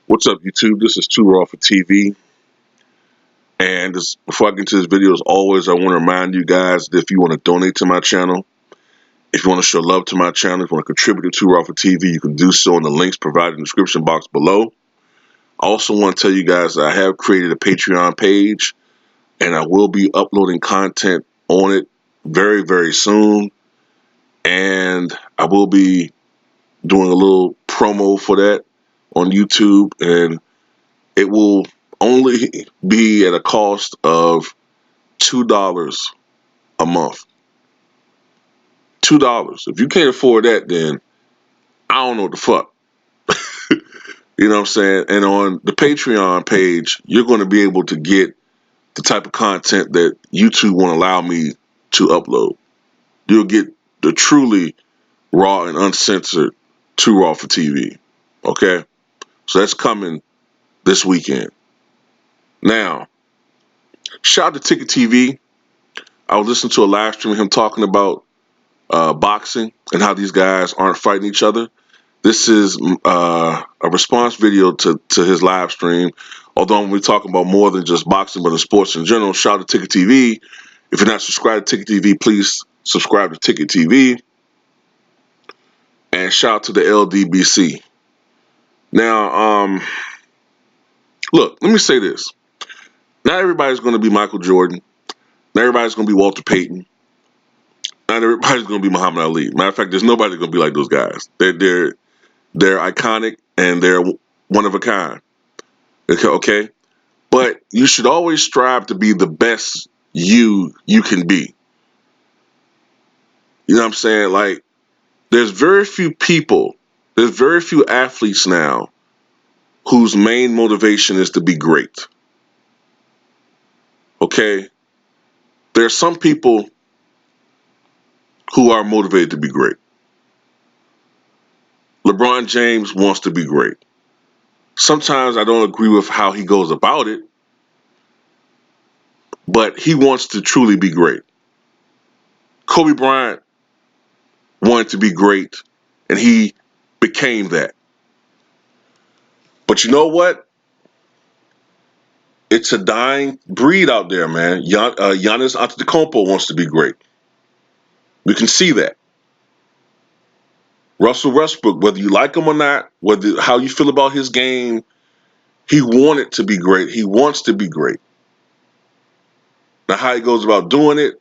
What's up, YouTube? This is Too Raw for TV. And before I get into this video, as always, I want to remind you guys that if you want to donate to my channel, if you want to show love to my channel, if you want to contribute to Too Raw for TV, you can do so in the links provided in the description box below. I also want to tell you guys that I have created a Patreon page, and I will be uploading content on it very, very soon. And I will be doing a little promo for that on YouTube, and it will only be at a cost of $2 a month. $2. If you can't afford that, then I don't know what the fuck. You know what I'm saying? And on the Patreon page, you're going to be able to get the type of content that YouTube won't allow me to upload. You'll get the truly raw and uncensored Too Raw for TV. Okay? So that's coming this weekend. Now, shout out to Ticket TV. I was listening to a live stream of him talking about boxing and how these guys aren't fighting each other. This is a response video to his live stream. Although we're talking about more than just boxing, but in sports in general. Shout out to Ticket TV. If you're not subscribed to Ticket TV, please subscribe to Ticket TV. And shout out to the LDBC. Now, look, let me say this. Not everybody's going to be Michael Jordan. Not everybody's going to be Walter Payton. Not everybody's going to be Muhammad Ali. Matter of fact, there's nobody going to be like those guys. They're iconic and they're one of a kind. Okay? But you should always strive to be the best you can be. You know what I'm saying? Like, there's very few athletes now whose main motivation is to be great. Okay? There are some people who are motivated to be great. LeBron James wants to be great. Sometimes I don't agree with how he goes about it, but he wants to truly be great. Kobe Bryant wanted to be great, and he became that. But you know what? It's a dying breed out there, man. Giannis Antetokounmpo wants to be great. We can see that. Russell Westbrook, whether you like him or not, how you feel about his game, he wanted to be great. He wants to be great. Now, how he goes about doing it,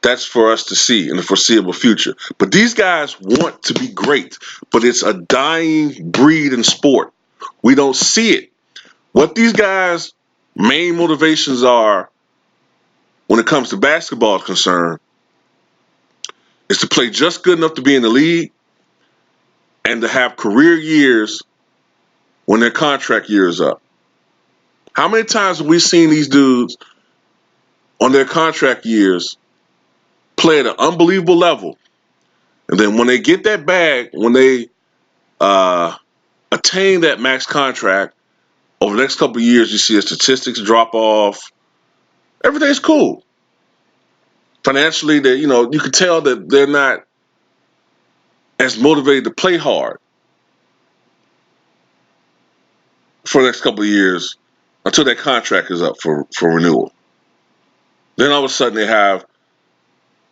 that's for us to see in the foreseeable future. But these guys want to be great, but it's a dying breed in sport. We don't see it. What these guys' main motivations are when it comes to basketball is concerned is to play just good enough to be in the league and to have career years when their contract year is up. How many times have we seen these dudes on their contract years play at an unbelievable level, and then when they get that bag, when they attain that max contract, over the next couple of years, you see the statistics drop off. Everything's cool. Financially, you can tell that they're not as motivated to play hard for the next couple of years until that contract is up for renewal. Then all of a sudden they have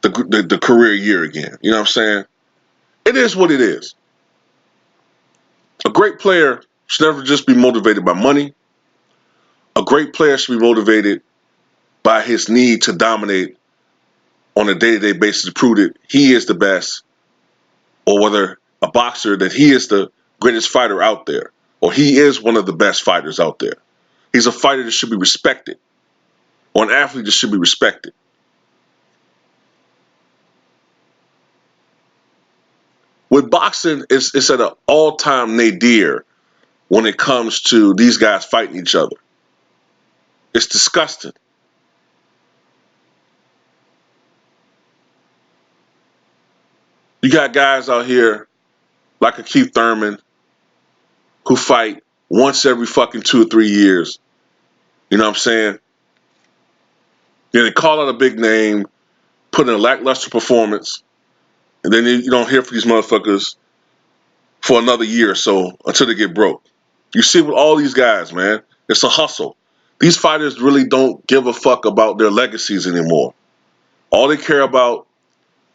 the career year again. You know what I'm saying? It is what it is. A great player should never just be motivated by money. A great player should be motivated by his need to dominate on a day-to-day basis to prove that he is the best, or whether a boxer that he is the greatest fighter out there, or he is one of the best fighters out there. He's a fighter that should be respected, or an athlete that should be respected. With boxing, it's at an all-time nadir when it comes to these guys fighting each other. It's disgusting. You got guys out here like a Keith Thurman who fight once every fucking 2 or 3 years. You know what I'm saying? They call out a big name, put in a lackluster performance, and then you don't hear from these motherfuckers for another year or so until they get broke. You see with all these guys, man, it's a hustle. These fighters really don't give a fuck about their legacies anymore. All they care about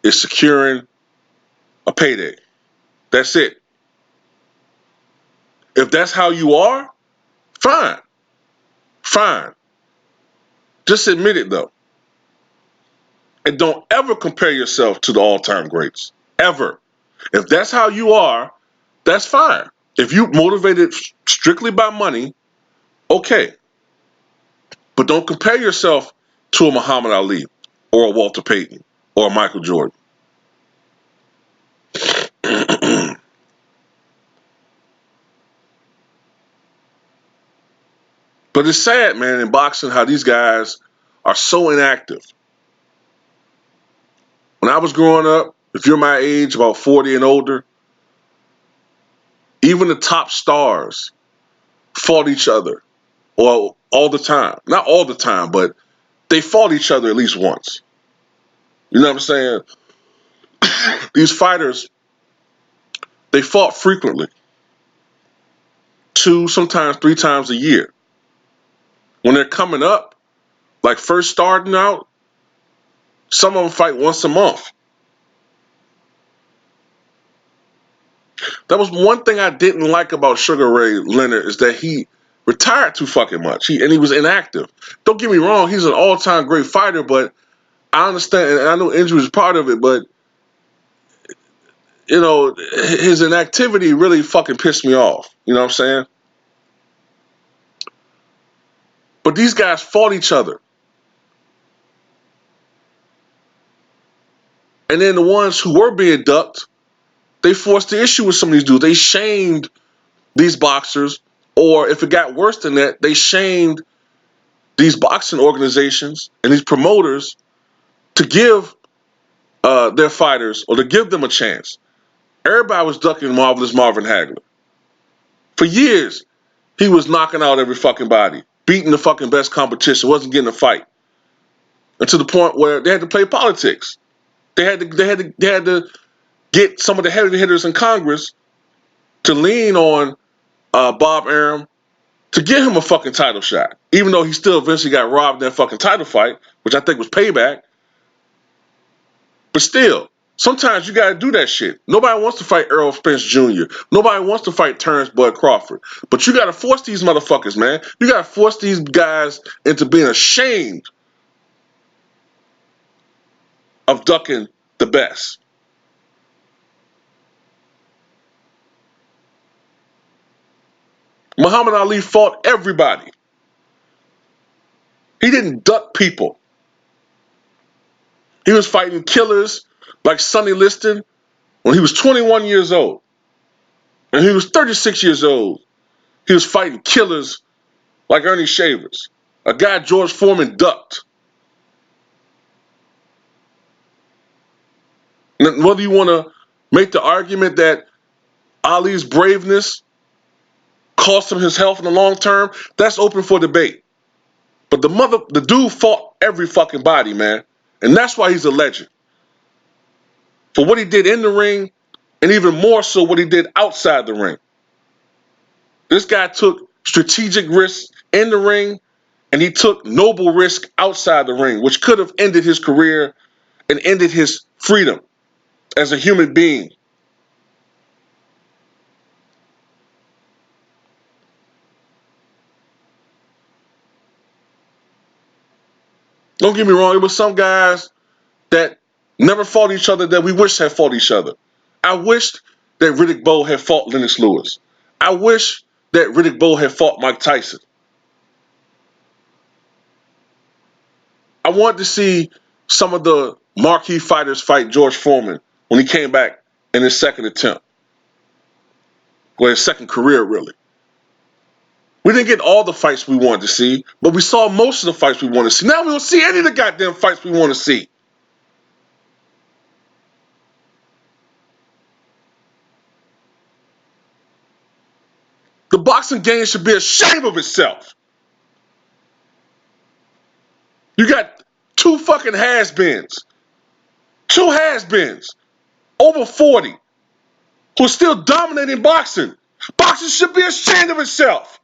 is securing a payday. That's it. If that's how you are, fine. Fine. Just admit it though. And don't ever compare yourself to the all-time greats. Ever. If that's how you are, that's fine. If you motivated strictly by money, okay. But don't compare yourself to a Muhammad Ali or a Walter Payton or a Michael Jordan. But it's sad, man, in boxing how these guys are so inactive. When I was growing up, if you're my age, about 40 and older, even the top stars fought each other, well, all the time. Not all the time, but they fought each other at least once. You know what I'm saying? These fighters, they fought frequently, 2, sometimes 3 times a year. When they're coming up, like first starting out, some of them fight once a month. That was one thing I didn't like about Sugar Ray Leonard is that he retired too fucking much. And he was inactive. Don't get me wrong, he's an all-time great fighter, but I understand, and I know injury is part of it, but you know, his inactivity really fucking pissed me off. You know what I'm saying? But these guys fought each other. And then the ones who were being ducked, they forced the issue with some of these dudes. They shamed these boxers, or if it got worse than that, they shamed these boxing organizations and these promoters to give their fighters or to give them a chance. Everybody was ducking Marvelous Marvin Hagler. For years, he was knocking out every fucking body, beating the fucking best competition, wasn't getting a fight. And to the point where they had to play politics. They had to get some of the heavy hitters in Congress to lean on Bob Arum to get him a fucking title shot. Even though he still eventually got robbed in that fucking title fight, which I think was payback. But still, sometimes you gotta do that shit. Nobody wants to fight Errol Spence Jr. Nobody wants to fight Terrence Bud Crawford. But you gotta force these motherfuckers, man. You gotta force these guys into being ashamed of ducking the best. Muhammad Ali fought everybody. He didn't duck people. He was fighting killers like Sonny Liston when he was 21 years old. And he was 36 years old. He was fighting killers like Ernie Shavers, a guy George Foreman ducked. And whether you want to make the argument that Ali's braveness cost him his health in the long term, that's open for debate. But the dude fought every fucking body, man. And that's why he's a legend. For what he did in the ring, and even more so what he did outside the ring. This guy took strategic risks in the ring, and he took noble risk outside the ring, which could have ended his career and ended his freedom as a human being. Don't get me wrong, it was some guys that never fought each other that we wish had fought each other. I wished that Riddick Bowe had fought Lennox Lewis. I wish that Riddick Bowe had fought Mike Tyson. I wanted to see some of the marquee fighters fight George Foreman when he came back in his second attempt. Or his second career, really. We didn't get all the fights we wanted to see, but we saw most of the fights we wanted to see. Now we don't see any of the goddamn fights we want to see. The boxing game should be ashamed of itself. You got 2 fucking has-beens. 2 has-beens. Over 40. Who are still dominating boxing. Boxing should be ashamed of itself.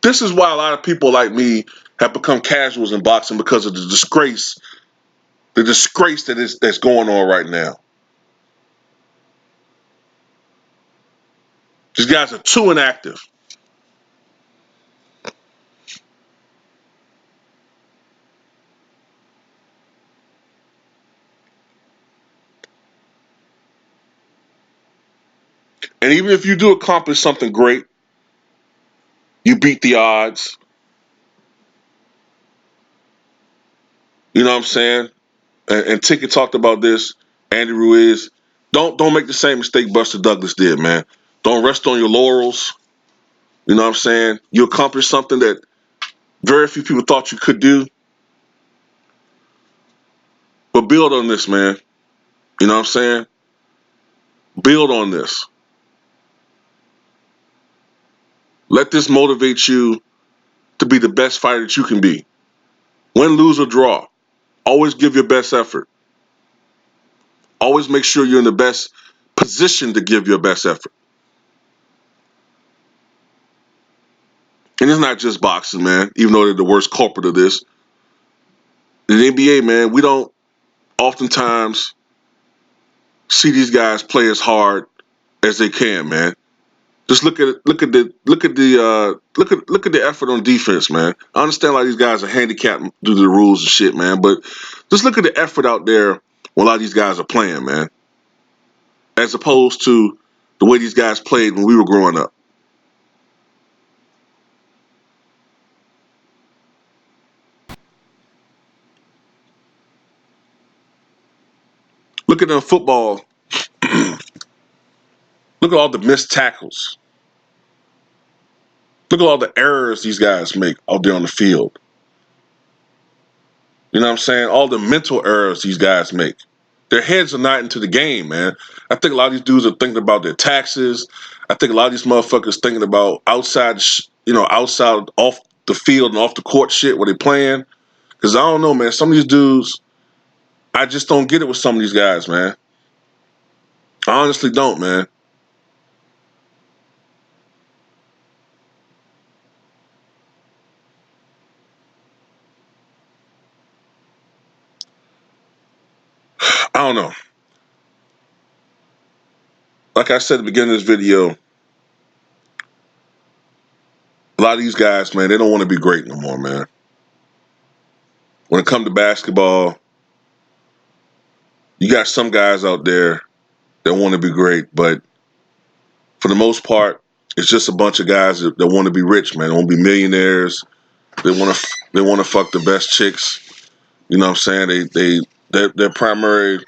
This is why a lot of people like me have become casuals in boxing, because of the disgrace that's going on right now. These guys are too inactive. And even if you do accomplish something great, you beat the odds. You know what I'm saying? And Ticket talked about this. Andy Ruiz, don't make the same mistake Buster Douglas did, man. Don't rest on your laurels. You know what I'm saying? You accomplished something that very few people thought you could do. But build on this, man. You know what I'm saying? Build on this. Let this motivate you to be the best fighter that you can be. Win, lose, or draw. Always give your best effort. Always make sure you're in the best position to give your best effort. And it's not just boxing, man, even though they're the worst culprit of this. In the NBA, man, we don't oftentimes see these guys play as hard as they can, man. Just look at the effort on defense, man. I understand a lot of these guys are handicapped due to the rules and shit, man, but just look at the effort out there when a lot of these guys are playing, man, as opposed to the way these guys played when we were growing up. Look at them football. Look at all the missed tackles. Look at all the errors these guys make out there on the field. You know what I'm saying? All the mental errors these guys make. Their heads are not into the game, man. I think a lot of these dudes are thinking about their taxes. I think a lot of these motherfuckers thinking about outside off the field and off the court shit where they playing. Because I don't know, man. Some of these dudes, I just don't get it with some of these guys, man. I honestly don't, man. I don't know. Like I said at the beginning of this video, a lot of these guys, man, they don't want to be great no more, man. When it comes to basketball, you got some guys out there that want to be great, but for the most part, it's just a bunch of guys that want to be rich, man. They want to be millionaires. They want to fuck the best chicks. You know what I'm saying? Their primary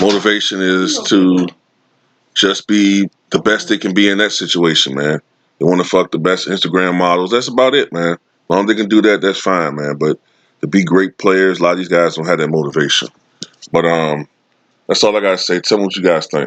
motivation is to just be the best they can be in that situation, man. They want to fuck the best Instagram models. That's about it, man. As long as they can do that, that's fine, man. But to be great players, a lot of these guys don't have that motivation. But that's all I gotta say. Tell me what you guys think.